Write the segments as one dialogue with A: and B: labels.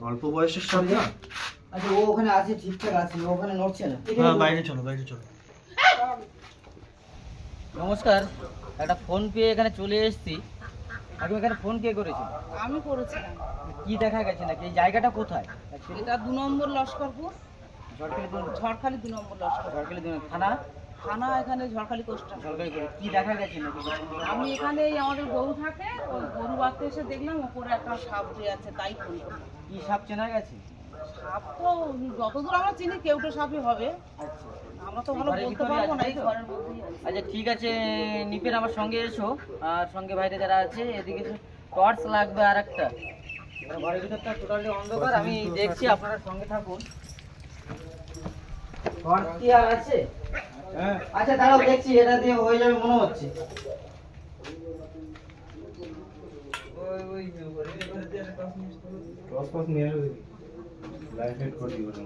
A: অল্প বয়সের সব না।
B: আচ্ছা ও ওখানে আছে, ঠিকঠাক আছে, ও ওখানে নড়ছে না।
A: হ্যাঁ বাইরে চলো, বাইরে চলো।
B: নমস্কার, একটা ফোন পেয়ে এখানে চলে এসেছি। আপনি এখানে ফোন কে করেছেন?
C: আমি করেছিলাম।
B: কি দেখা গেছে নাকি? এই জায়গাটা কোথায়?
C: এটা 2 নম্বর লস্করপুর, ঝড়খালি 2 নম্বর লস্কর।
B: সরকারি থানা?
C: থানা এখানে ঝড়খালি কোস্টাল।
B: সরকারি কি দেখা গেছে নাকি?
C: আমি এখানে এই আমাদের গরু থাকে, ওই গরু বাঁধতে এসে দেখলাম ওপরে একটা সাপ দিয়ে আছে, তাই ফোন করলাম।
B: কি সাপ চেনা গেছে?
C: সাপ তো যতদূর আমরা চিনি কেউটো সাপই হবে,
B: আচ্ছা
C: আমরা তো ভালো
B: ঘরের
C: বলতে
B: ভিতরে
C: পারবো না,
B: আছে
C: এই
B: তো?
C: ঘরের মধ্যেই আছে।
B: আচ্ছা ঠিক আছে, নিপেন আমার সঙ্গে এসো, আর সঙ্গে বাইরে যারা আছে এদিকে টর্চ লাগবে আর একটা। ঘরের ভিতরটা টোটালি অন্ধকার, আমি দেখছি, আপনারা সঙ্গে থাকুন। টর্চ কি আর আছে?
A: হ্যাঁ
B: আচ্ছা দাঁড়াও, দেখছি, এটা দিয়ে হয়ে যাবে মনে হচ্ছে।
A: টস ফস নিয়ে আসো, লাইট হেড করে দিও না।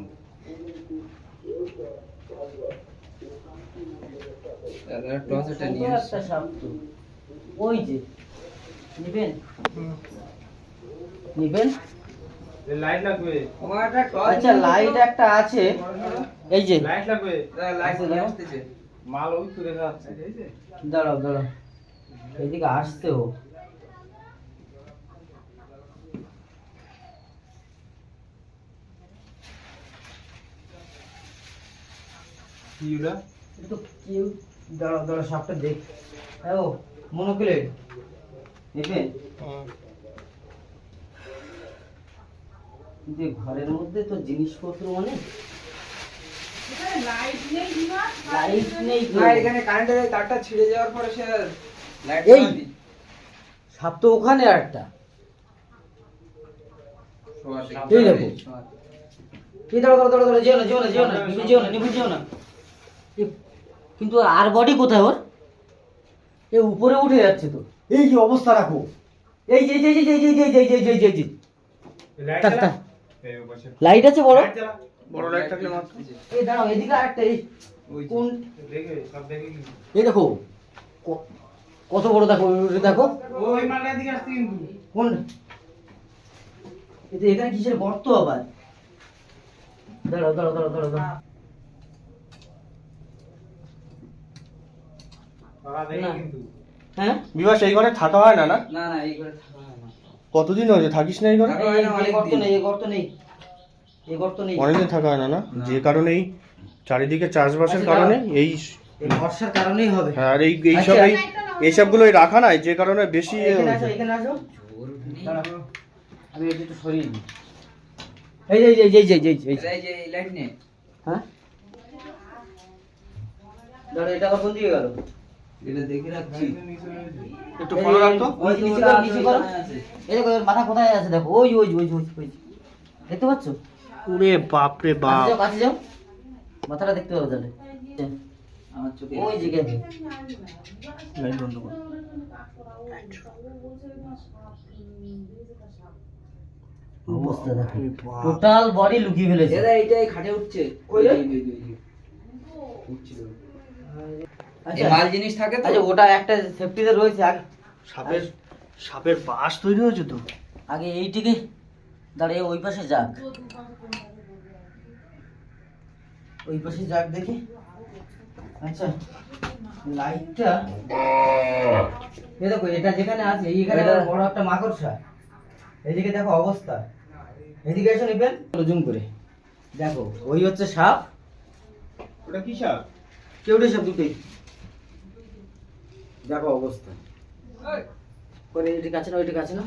B: সুন্দর একটা সাপ তো। ওই যে নিবেন, নিবেন।
A: লাইট লাগবে,
B: আচ্ছা লাইট একটা আছে, এই যে
A: লাইট লাগবে।
B: লাইট আসতেছে।
A: মাল ওই তো দেখা যাচ্ছে, এই যে
B: দাঁড়াও দাঁড়াও, এদিকে আসতে ও।
A: কি ওটা?
B: এটা তো কেউ, দাঁড়াও দাঁড়াও, সাপটা দেখ। হ্যাঁ ও মনোক্লেট নেবেন। কিন্তু এই ঘরের মধ্যে তো জিনিসপত্র অনেক,
C: এখানে লাইট নেই, বিভাগ
B: লাইট নেই তো।
D: এখানে কারেন্টের তারটা ছিঁড়ে যাওয়ার পরে সে লাইট
B: এই সাপ তো ওখানে আর একটা। এই দেখো। এই দাঁড়াও দাঁড়াও দাঁড়াও, যেও না যেও না যেও না, নিবু যেও না, নিবু যেও না। কিন্তু আর বডি কোথায় ওর? এ উপরে উঠে যাচ্ছে তো। এই যে অবস্থা রাখো, এই যে যে যে যে যে যে যে যে যে যে
A: লাইট
B: টাক,
A: চালা।
B: টাক।
A: এই পাশে
B: লাইট আছে বড়?
A: লাইট চালা। বড় লাইট থাকলে মাত্র
B: এই দাঁড়াও, এদিকে আরেকটা, এই কোন,
A: দেখে সব দেখে কি
B: এই দেখো কত বড়, দেখো ওই দেখো
A: ওই মালটা দিকে আসছে কিন্তু।
B: কোন, এটা এখানে কিসের গর্ত আবার? দাঁড়াও দাঁড়াও দাঁড়াও দাঁড়াও দাঁড়াও।
A: তারা দেখে
B: না।
A: কিন্তু।
B: হ্যাঁ
A: বিবাস এই ঘরে থাকা হয় না না?
D: না না এই করে থাকা হয় না।
A: কতদিন হয়েছে থাকিস না এই ঘরে?
D: থাকা হয় না,
B: এই
D: অনেক
B: গর্ত
D: দিন।
B: নেই, এই গর্ত নেই, এই গর্ত নেই।
A: অনেকদিন থাকা হয় না না, যে কারণেই চারিদিকে চাষবাসের
B: আচ্ছা,
A: কারণে এই
B: এই বর্ষার কারণেই হবে।
A: হ্যাঁ, আর এই সব
B: আচ্ছা।
A: এইসবগুলোই রাখা নাই, যে কারণে বেশি
B: এখানে আসো, এখানে আসো। দাঁড়াও, আমি এটা একটু সরিয়ে দিই। এই যে এই যে এই যে এই যে এই যে,
D: এই যে লাইট নে।
B: হ্যাঁ দাঁড়াও, এটা আবার কোন দিকে গেল?
D: এটা দেখে রাখছি।
A: একটু ফলো রাখতো।
B: ওই যে নিচে করো, নিচে করো। এই দেখো ওর মাথা কোথায় আছে দেখো, ওই ওই ওই ওই ওই, দেখতে পাচ্ছ?
A: ওরে বাপ রে
B: কাছে
A: বাপ।
B: যাও, কাছে যাও, মাথাটা দেখতে পাবো তাহলে।
D: আমার চোখে
B: ওই যে গেছে।
A: লাইট বন্ধ কর।
B: অবস্থা দেখো,
A: বাপ রে বাপ।
B: টোটাল বডি লুকিয়ে ফেলেছে।
D: দাদা এইটাই খাটে উঠছে।
B: কই রে?
D: উঠছিল।
B: আচ্ছা
D: এই মাল জিনিস থাকে তো।
B: আচ্ছা, ওটা একটা সেফটিতে রয়েছে। আগে
A: সাপের সাপের বাস তৈরি হয়েছে তো।
B: আগে এইটিকে দাঁড়িয়ে ওই পাশে যাক, ওই পাশে যাক দেখি। আচ্ছা লাইটটা এই দেখো, এটা যেখানে আছে এইখানে বড় একটা মাকড়সা। এদিকে দেখো অবস্থা, এদিকে এসে নিবেন জুম করে দেখো, ওই হচ্ছে সাপ।
A: ওটা কি সাপ?
B: কেউটে সাপ দুটোই, দেখো অবস্থা। করে এটি কাছে না, ওইটি কাছে না,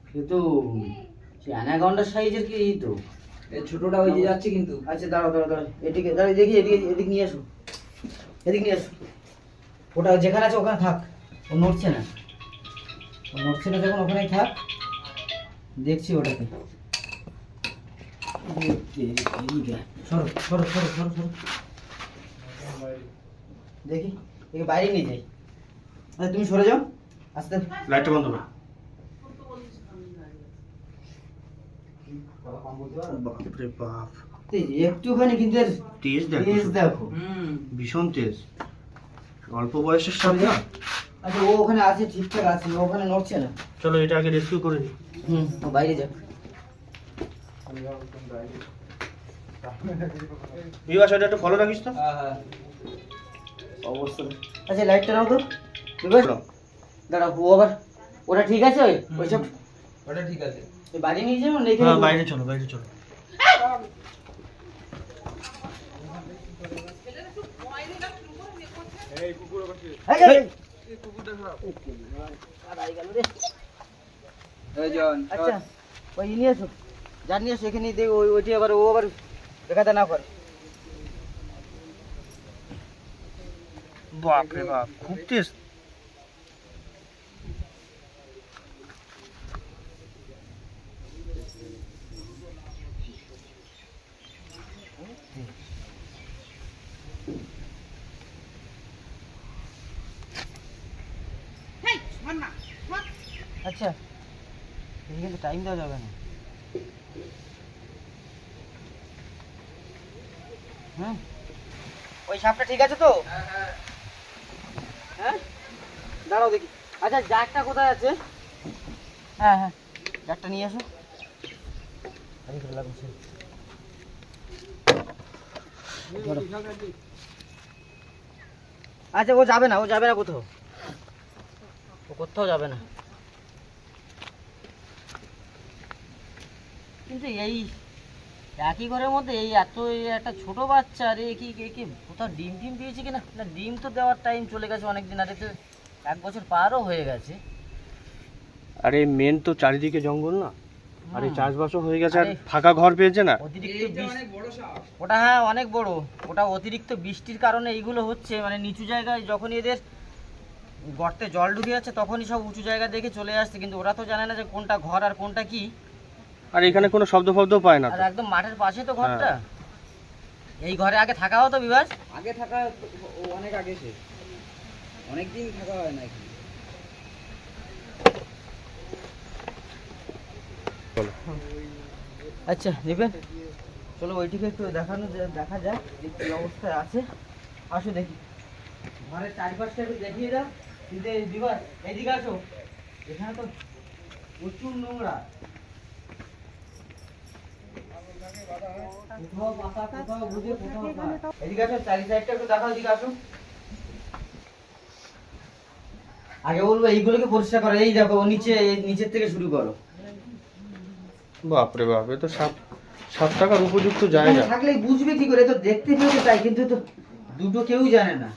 B: সে তো সে অ্যানাকন্ডার সাইজের কি এই তো।
D: এই ছোটটা ওই যে যাচ্ছে কিন্তু।
B: আচ্ছা দাঁড়াও দাঁড়াও দাঁড়াও, এদিকে দাঁড়াও, দেখি এদিকে, এদিকে নিয়ে আসো, এদিকে নিয়ে আসো। ওটা যেখানে আছে ওখানে থাক, ও নড়ছে না, ও নড়ছে না যখন ওখানেই থাক, দেখছি ওটাকে। সরো সরো সরো সরো সরো, দেখি একে বাইরে নিয়ে যাই। আচ্ছা তুমি সরে যাও আস্তে।
A: লাইটটা বন্ধ কর। বাপ রে বাপ,
B: এই যে একটুখানি কিন্তু এর
A: তেজ দেখো,
B: তেজ দেখো।
D: হুম।
A: ভীষণ তেজ। অল্প বয়সের সাপ না।
B: আচ্ছা ও ওখানে আছে, ঠিকঠাক আছে, ও ওখানে নড়ছে না।
A: চলো এটা আগে রেস্কিউ করে নিই।
B: ও বাইরে যাক।
A: বিবাস এটা একটু ফলো রাখিস তো।
D: হ্যাঁ
A: অবস্থা
B: আচ্ছা লাইটটা নাও তো বিবাস। দাঁড়াও, ও আবার ওটা ঠিক আছে? ওই সব
D: ওটা ঠিক আছে।
B: বাইরে নিয়ে যাবো না এখানে?
A: হ্যাঁ বাইরে চলো, বাইরে চলো।
B: এই, এই, আড়াই গেল রে।
D: এই জন
B: আচ্ছা ওই নিয়ে এসো, যার নিয়ে এসো এখানে দেখ। ওইটি আবার ও আবার দেখাতে না করে।
A: বাপ রে বাপ, খুব তেজ।
B: আচ্ছা এই কিন্তু টাইম দেওয়া যাবে না। ওই সাপটা ঠিক আছে তো? হ্যাঁ দাঁড়াও দেখি। আচ্ছা জারটা কোথায় আছে? হ্যাঁ হ্যাঁ জারটা নিয়ে আসো। আচ্ছা ও যাবে না, ও যাবে না কোথাও, ও কোথাও যাবে না। কিন্তু এই একই ঘরের মধ্যে এই এত একটা ছোট বাচ্চা, আরে কি কি কোথাও ডিম টিম দিয়েছে কিনা? না ডিম তো দেওয়ার টাইম চলে গেছে অনেকদিন, আরে তো 1 বছর পারও হয়ে গেছে।
A: আরে মেন তো চারিদিকে জঙ্গল না, আরে চাষবাসও হয়ে গেছে আর
B: আরে,
A: ফাঁকা ঘর পেয়েছে না।
B: অতিরিক্ত
D: এইটা
B: বৃষ্টি,
D: অনেক বড় সাপ।
B: ওটা হ্যাঁ অনেক বড়। ওটা অতিরিক্ত বৃষ্টির কারণে এইগুলো হচ্ছে, মানে নিচু জায়গায় যখন এদের গর্তে জল ঢুকে যাচ্ছে তখনই সব উঁচু জায়গা দেখে চলে আসছে, কিন্তু ওরা তো জানে না যে কোনটা ঘর আর কোনটা কি।
A: আর এখানে কোনো শব্দ ফব্দ পায় না
B: আর
A: তো।
B: একদম মাঠের পাশে তো ঘরটা। এই ঘরে আগে থাকা হতো বিভাস?
D: আগে থাকা ও অনেক আগে সে অনেক দিন থাকা হয় না এখানে।
A: চলো।
B: আচ্ছা নেবেন, চলো ওইটিকে একটু দেখা যাক যে কি অবস্থায় আছে। আসো দেখি, ঘরের চারিপাশটা একটু দেখিয়ে দাও। কিন্তু এই বিভাস এইদিকে আসো, এখানে তো প্রচুর নোংরা। কোথাও পাতা, কোথাও বুঝে, কোথাও পা। এদিকে আসো, চারি সাইডটা একটু দেখাও, এদিকে আসো। আগে বলবো এইগুলোকে পরিষ্কার করো। এই দেখো নিচে, এই নিচের থেকে শুরু করো।
A: বাপ রে বাপ, এ তো সাপ থাকার উপযুক্ত জায়গা।
B: থাকলে বুঝবে কি করে? তো দেখতে পেয়েছে তাই, কিন্তু তো দুটো কেউই জানে না।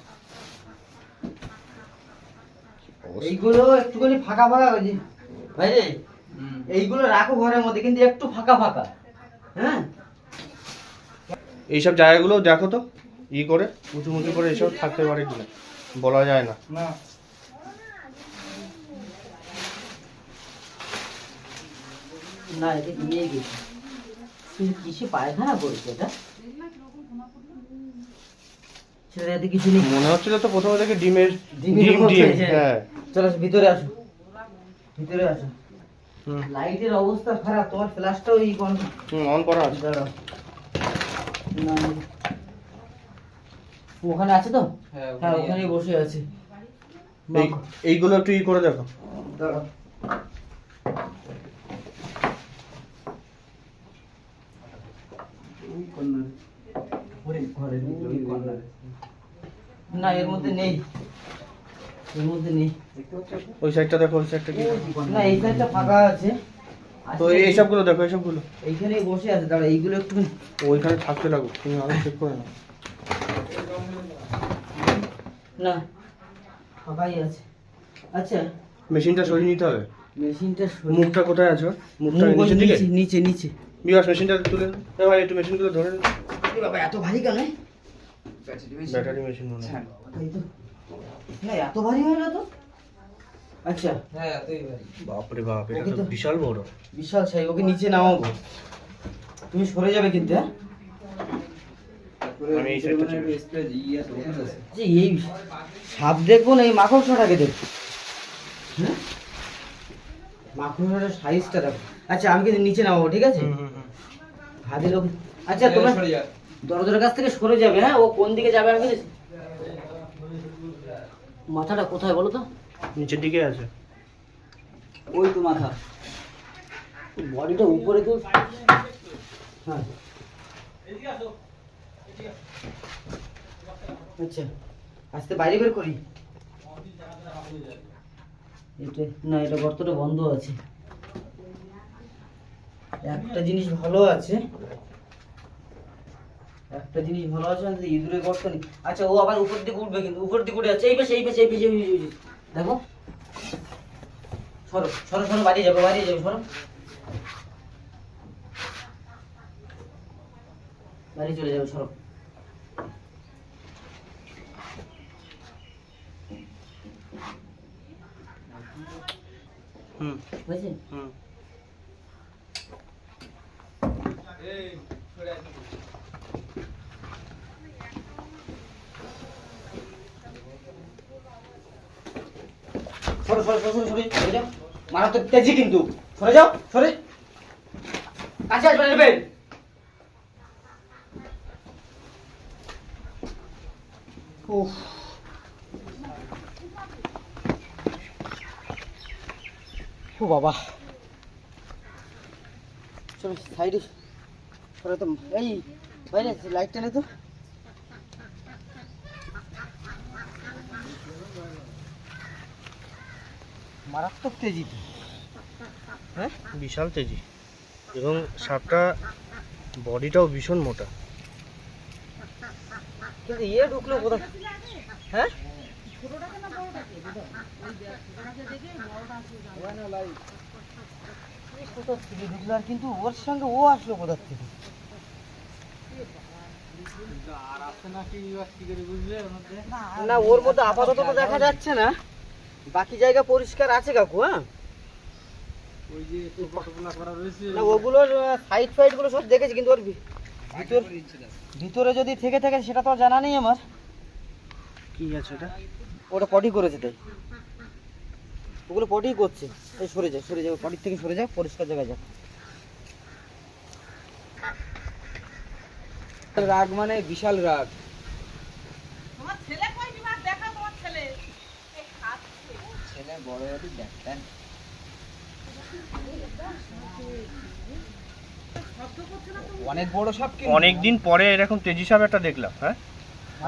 B: এইগুলো একটুখানি ফাঁকা ফাঁকা হয়েছে ভাই রে। এইগুলো রাখো ঘরের মধ্যে, কিন্তু একটু ফাঁকা ফাঁকা। হ্যাঁ
A: এইসব জায়গাগুলো দেখো তো ই করে, উঁচু মুচু করে এসব থাকতে পারে কিনা বলা যায় না।
D: না
B: না এটা নিয়ে গেছি, কিন্তু কিসে পায়খানা করেছে এটা? সেটা এতে কিছু নেই।
A: মনে হচ্ছিল তো প্রথমে থেকে ডিমের ডিম
B: মধ্যে,
A: হ্যাঁ।
B: চলো আসো, ভিতরে আসো, ভিতরে আসো।
A: হুম
B: লাইটের অবস্থা খারাপ, তোমার ফ্ল্যাশটাও এই কোন
A: অন করা আছে।
B: দাঁড়াও। না, ওখানে আছে তো?
D: হ্যাঁ
B: হ্যাঁ ওখানেই বসে আছে।
A: এইগুলো একটু ই করে দেখো।
B: দাঁড়াও। না এর মধ্যে নেই, এর মধ্যে নেই।
A: ওই সাইডটা দেখো, ওই সাইডটা কি?
B: না এই সাইডটা ফাঁকা আছে।
A: তো এইসবগুলো দেখো, এইসবগুলো
B: এইখানেই বসে আছে। দাঁড়া এইগুলো একটু
A: ওইখানে থাকতে লাগো, তুমি আরো চেক করে নাও।
B: না ফাঁকাই আছে। আচ্ছা
A: মেশিনটা সরিয়ে নিতে হবে।
B: মেশিনটা
A: মুখটা কোথায় আছে ওর? মুখটা নিচের দিকে।
B: নিচে নিচে।
A: বিবাস মেশিনটা তুলে নাও। এ ভাই একটু মেশিনগুলো ধরে নাও।
B: এ বাবা এত ভারী কেন?
A: ব্যাটারি মেশিন মনে হয়।
B: তাই তো। না এত ভারী হয় না তো। আচ্ছা
D: হ্যাঁ এতই ভারী।
A: বাপরে বাপ, এটা
B: ওকে
A: তো
B: তো-
A: বিশাল বড়।
B: বিশাল সাই, ওকে নিচে নামাবো। তুমি সরে যাবে কিন্তু। হ্যাঁ
A: আমি এই সাইডটা চেক
D: স্প্রে দিয়ে আছে ওখানে আছে।
B: যে এই সাপ দেখবো না এই মাকড়সাটাকে দেখবো। হ্যাঁ মাকড়সাটার সাইজটা দেখো। আচ্ছা আমি কিন্তু নিচে নামাবো, ঠিক আছে? হাতে লোক। আচ্ছা তোমরা
D: সরে যা।
B: দরজার কাছ থেকে সরে যাবে। হ্যাঁ ও কোন দিকে যাবে আমি মাথাটা কোথায় বলো তো?
A: নিচের দিকে আছে।
B: ওই তো মাথা, বডিটা উপরে তো। হ্যাঁ আচ্ছা, আস্তে বাইরে বের করি। এটা না, এটা গর্তটা বন্ধ আছে। একটা জিনিস ভালো আছে, আমাদের ইঁদুরের গর্ত নেই। আচ্ছা, ও আবার উপর দিকে উঠবে, কিন্তু উপর দিকে উঠে যাচ্ছে। এই পাশে দেখো, সরো সরো সরো, বাড়ি যাবো সরো, বাড়ি চলে যাবে, সরো। বুঝলি? সরো সরো সরো সরে যাও, মারাত্মক তেজি কিন্তু, সরে যাও, সরে কাছে আসবে নেবেন। উফ, ও বাবা, চলো সাইডে সরে। তো এই বাইরে লাইটটা নেই তো। মারাত্মক তেজি তো, হ্যাঁ
A: বিশাল তেজি, এবং সাপটা বডিটাও ভীষণ মোটা।
B: কিন্তু ঢুকলো কোথায়? হ্যাঁ
C: ছোটটাকে না বড়টাকে? ওই দেখ, ছোটটাকে দেখে বড়টা আসলে যাবে।
B: কোথা থেকে ঢুকলো? আর কিন্তু ওর সঙ্গে ও আসলো কোথা থেকে? না, ওর মধ্যে আপাতত তো দেখা যাচ্ছে না, বাকি জায়গা পরিষ্কার আছে কাকু। হ্যাঁ,
D: ওই যে ফটোগুলো করা রয়েছে,
B: না ওগুলোর সাইড ফাইড গুলো সব দেখেছি, কিন্তু ওর ভিতরে যদি থেকে থাকে সেটা তো জানা নেই আমার।
A: কি আছে এটা?
B: ওটা পটি করেছে, তাই ওগুলো পটি করছে। এই সরে যায়, পটির থেকে সরে যায়, পরিষ্কার জায়গায় যাক।
D: রাগ মানে বিশাল রাগ।
C: তোমার ছেলে কই? বিমার দেখা তোমার ছেলে। এই খাচ্ছে।
B: ছেলে বড় হতে দেখতেন।
D: অনেক বড় সাপ,
A: অনেকদিন পরে এরকম তেজি সাপ একটা দেখলাম। হ্যাঁ,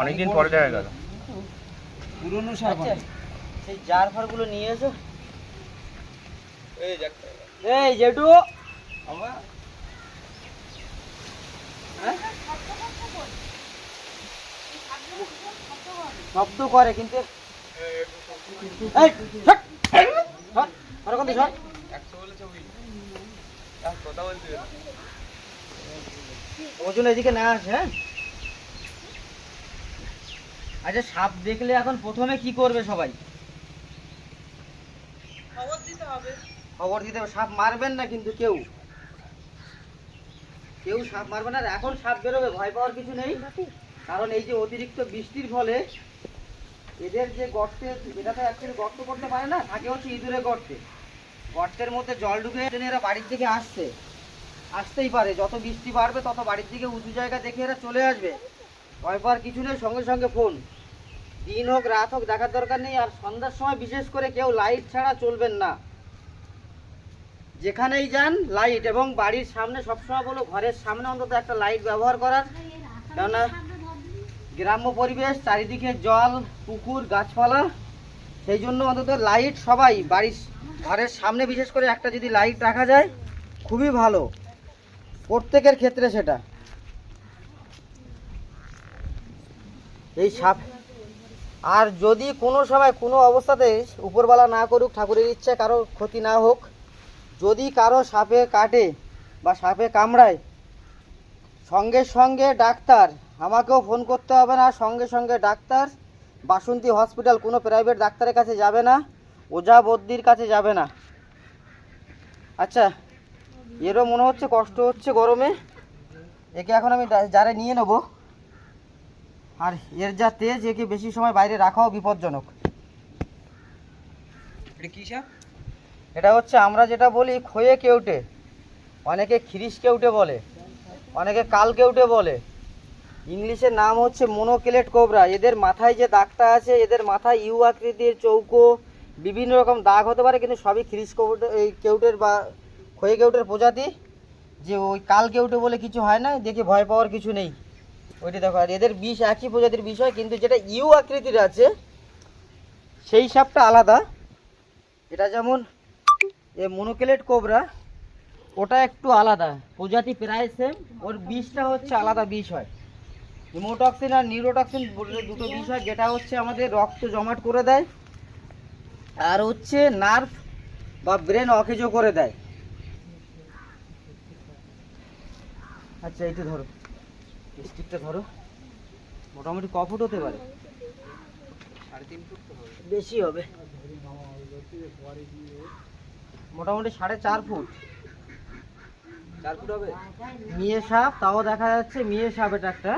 A: অনেকদিন পরে দেখা গেল।
D: পুরনো সাপ।
B: আচ্ছা, সেই জার ফার গুলো নিয়ে এসো।
D: এই দেখ,
B: এই জেঠু, শব্দ করে কিন্তু এই ছট, ছট, ওরকম দিয়ে ছট। ওজন এদিকে না আসে। হ্যাঁ আচ্ছা, সাপ দেখলে এখন প্রথমে কি করবে সবাই?
C: খবর দিতে হবে।
B: খবর দিতে হবে। সাপ মারবেন না কিন্তু কেউ সাপ মারবে না। আর এখন সাপ বেরোবে, ভয় পাওয়ার কিছু নেই, কারণ এই যে অতিরিক্ত বৃষ্টির ফলে এদের যে গর্তে, এটা তো অ্যাকচুয়ালি গর্ত করতে পারে না, থাকে হচ্ছে ইঁদুরের গর্তের মধ্যে জল ঢুকে এরা বাড়ির দিকে আসতেই পারে। যত বৃষ্টি বাড়বে তত বাড়ির দিকে উঁচু জায়গা দেখে এরা চলে আসবে। ভয় পাওয়ার কিছু নেই, সঙ্গে সঙ্গে ফোন, দিন হোক রাত হোক দেখার দরকার নেই। আর সন্ধ্যার সময় বিশেষ করে কেউ লাইট ছাড়া চলবেন না, যেখানেই যান লাইট। এবং বাড়ির সামনে সবসময় বলো, ঘরের সামনে অন্তত একটা লাইট ব্যবহার করার, কেননা গ্রাম্য পরিবেশ, চারিদিকে জল, পুকুর, গাছপালা, সেই জন্য অন্তত লাইট সবাই বাড়ির ঘরের সামনে বিশেষ করে একটা যদি লাইট রাখা যায় খুবই ভালো, প্রত্যেকের ক্ষেত্রে সেটা। এই সাপ, আর যদি কোনো সময় কোনো অবস্থাতে উপরওয়ালা না করুক, ঠাকুরের ইচ্ছা কারো ক্ষতি না হোক, যদি কারো সাপে কাটে বা সাপে কামড়ায়, সঙ্গে সঙ্গে ডাক্তার, আমাকেও ফোন করতে হবে না, সঙ্গে সঙ্গে ডাক্তার, বাসন্তী হসপিটাল, কোনো প্রাইভেট ডাক্তারের কাছে যাবে না, ওঝা বদ্যির কাছে যাবে না। আচ্ছা, এরও মনে হচ্ছে কষ্ট হচ্ছে গরমে, একে এখন আমি জারে নিয়ে নেব। আর এর যা তেজ, একে বেশি সময় বাইরে রাখাও বিপজ্জনক।
D: এটা কি সাপ?
B: এটা হচ্ছে আমরা যেটা বলি খয়ে কেউটে, অনেকে খিরিস কেউটে বলে, অনেকে কাল কেউটে বলে। ইংলিশের নাম হচ্ছে মোনোকেলেট কোবরা। এদের মাথায় যে দাগটা আছে, এদের মাথায় ইউ আকৃতির চৌকো বিভিন্ন রকম দাগ হতে পারে, কিন্তু সবই খ্রিস এই কেউটের বা খয়ে কেউটের প্রজাতি। যে ওই কাল কেউটে বলে কিছু হয় না, দেখে ভয় পাওয়ার কিছু নেই। ওইটা দেখো, আর এদের বিষ একই প্রজাতির বিষ হয়, কিন্তু যেটা ইউ আকৃতির আছে সেই সাপটা আলাদা। এটা যেমন এ মোনোকেলেট কোবরা, ওটা একটু আলাদা, প্রজাতি প্রায় সেম, ওর বিষটা হচ্ছে আলাদা বিষ হয়। হিমোটক্সিন আর নিউরোটক্সিন দুটো বিষ হয়, যেটা হচ্ছে আমাদের রক্ত জমাট করে দেয়, আর হচ্ছে নার্ভ বা ব্রেন অকেজো করে দেয়। আচ্ছা এইটা ধরো, স্টিকটা ধরো। মোটামুটি ক ফুট হতে পারে?
D: 3.5 ফুট তো হবে।
B: বেশি হবে, মোটামুটি 4.5 ফুট।
D: 4 ফুট হবে।
B: মেয়ে সাপ, তাও দেখা যাচ্ছে মেয়ে সাপ এটা একটা।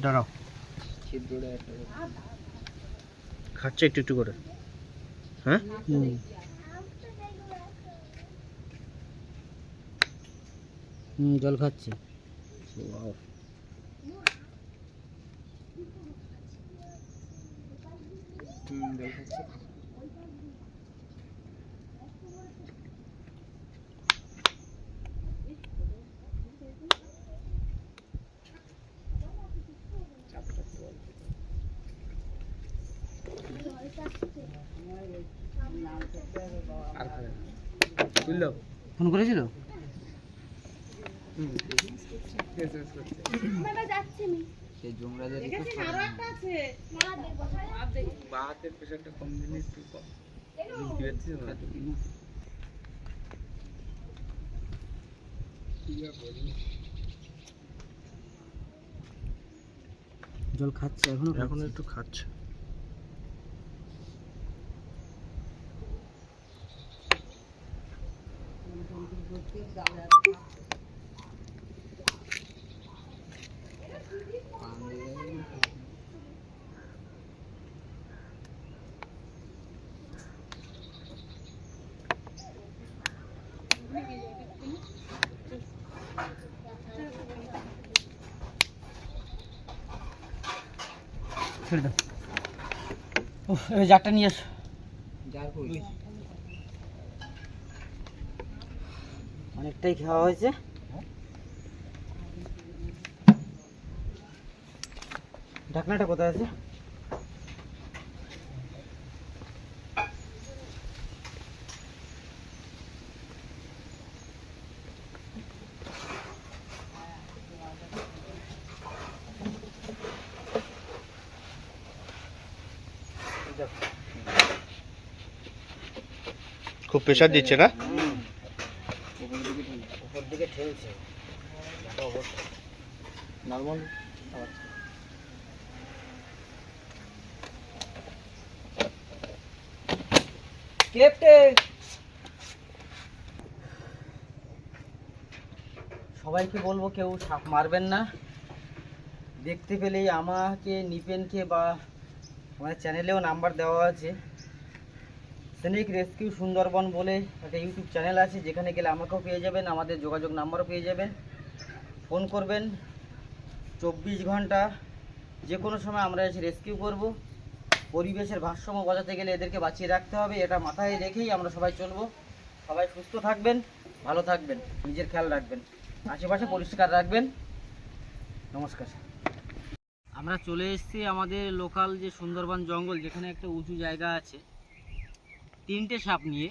A: দাঁড়াও,
D: ছিদ্রটা একটা।
A: খাচ্ছে একটু একটু করে। হ্যাঁ,
B: জল খাচ্ছে।
D: জল খাচ্ছে। আর খাবে না। বুঝলো?
B: ফোন করেছিল?
D: সেই জমরাজের
C: আরো একটা আছে।
D: বা হাতের প্রেশারটা কম দিলে একটু কম বুঝতে পারছিস না এতদিন।
B: জল খাচ্ছে এখনো?
A: এখন একটু খাচ্ছে।
B: ছেড়ে দাও। এবার জারটা নিয়ে এসো।
D: যার কই
B: অনেকটাই খাওয়া হয়েছে। ঢাকনাটা কোথায় আছে?
A: খুব প্রেশার দিচ্ছে না?
B: উপর দিকে ঠেলছে।
A: নর্মাল।
B: সবাইকে বলবো কেউ সাপ মারবেন না। দেখতে পেলেই আমাকে, নিপেনকে বা আমাদের চ্যানেলেও নাম্বার দেওয়া আছে, স্নেক রেস্কিউ সুন্দরবন বলে একটা ইউটিউব চ্যানেল আছে, যেখানে গেলে আমাকেও পেয়ে যাবেন, আমাদের যোগাযোগ নাম্বারও পেয়ে যাবেন। ফোন করবেন, 24 ঘন্টা যে কোনো সময় আমরা এসে রেস্কিউ করব। পরিবেশের ভারসাম্য বজাতে গেলে এদেরকে বাঁচিয়ে রাখতে হবে, এটা মাথায় রেখেই আমরা সবাই চলবো। সবাই সুস্থ থাকবেন, ভালো থাকবেন, নিজের খেয়াল রাখবেন, আশেপাশে পরিষ্কার রাখবেন। নমস্কার। আমরা চলে এসেছি আমাদের লোকাল যে সুন্দরবন জঙ্গল, যেখানে একটা উঁচু জায়গা আছে, 3টে সাপ নিয়ে।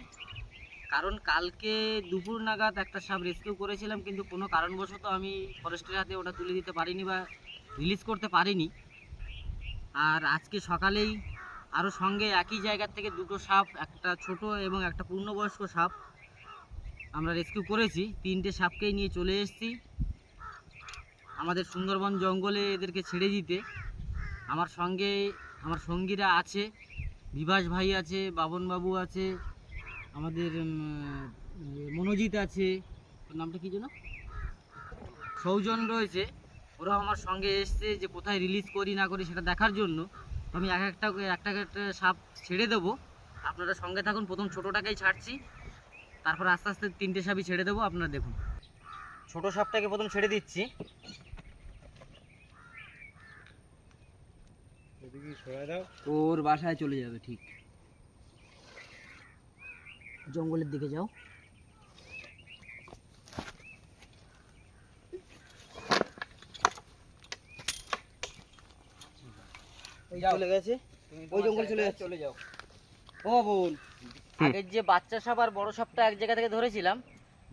B: কারণ কালকে দুপুর নাগাদ একটা সাপ রেস্কিউ করেছিলাম, কিন্তু কোনো কারণবশত আমি ফরেস্টের হাতে ওটা তুলে দিতে পারিনি বা রিলিজ করতে পারিনি। আর আজকে সকালেই আরও সঙ্গে একই জায়গা থেকে 2টো সাপ, একটা ছোট এবং একটা পূর্ণবয়স্ক সাপ আমরা রেস্কিউ করেছি। 3টে সাপকেই নিয়ে চলে এসেছি আমাদের সুন্দরবন জঙ্গলে এদেরকে ছেড়ে দিতে। আমার সঙ্গে আমার সঙ্গীরা আছে, বিভাস ভাই আছে, বাবনবাবু আছে, আমাদের মনোজিৎ আছে, ওর নামটা কী যেন, সৌজন রয়েছে। ওরা আমার সঙ্গে এসছে যে কোথায় রিলিজ করি না করি সেটা দেখার জন্য। আমি একটা সাপ ছেড়ে দেবো, আপনারা সঙ্গে থাকুন। প্রথম ছোটোটাকেই ছাড়ছি, তারপর আস্তে আস্তে 3টে সাপই ছেড়ে দেবো। আপনারা দেখুন, ছোট সাপটাকে প্রথম ছেড়ে দিচ্ছি। ওর বাসায় চলে যাবে, ঠিক জঙ্গলের দিকে যাও। ওই চলে গেছে, ওই জঙ্গল চলে যাও। ও বোন, আগের যে বাচ্চা সাপ আর বড় সাপটা এক জায়গা থেকে ধরেছিলাম,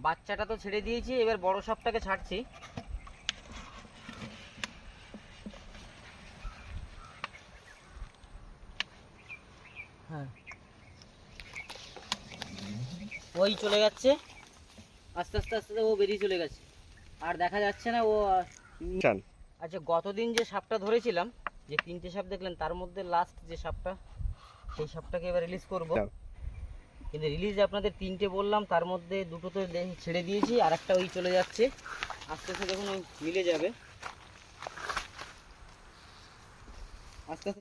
B: বাচ্চাটা তো ছেড়ে দিয়েছি, এবার বড় সাপটাকে ছাড়ছি। হ্যাঁ, ওই চলে যাচ্ছে, আস্তে আস্তে আস্তে ও বেরিয়ে চলে গেছে, আর দেখা যাচ্ছে না ও। আচ্ছা, গতদিন যে সাপটা ধরেছিলাম, যে 3টে সাপ দেখলেন, তার মধ্যে লাস্ট যে সাপটা, সেই সাপটাকে এবার রিলিজ করব। কিন্তু রিলিজ আপনাদের 3টে বললাম, তার মধ্যে 2টো তো ছেড়ে দিয়েছি, আর একটা ওই চলে যাচ্ছে। আস্তে আস্তে দেখুন ওই মিলে যাবে, আস্তে আস্তে।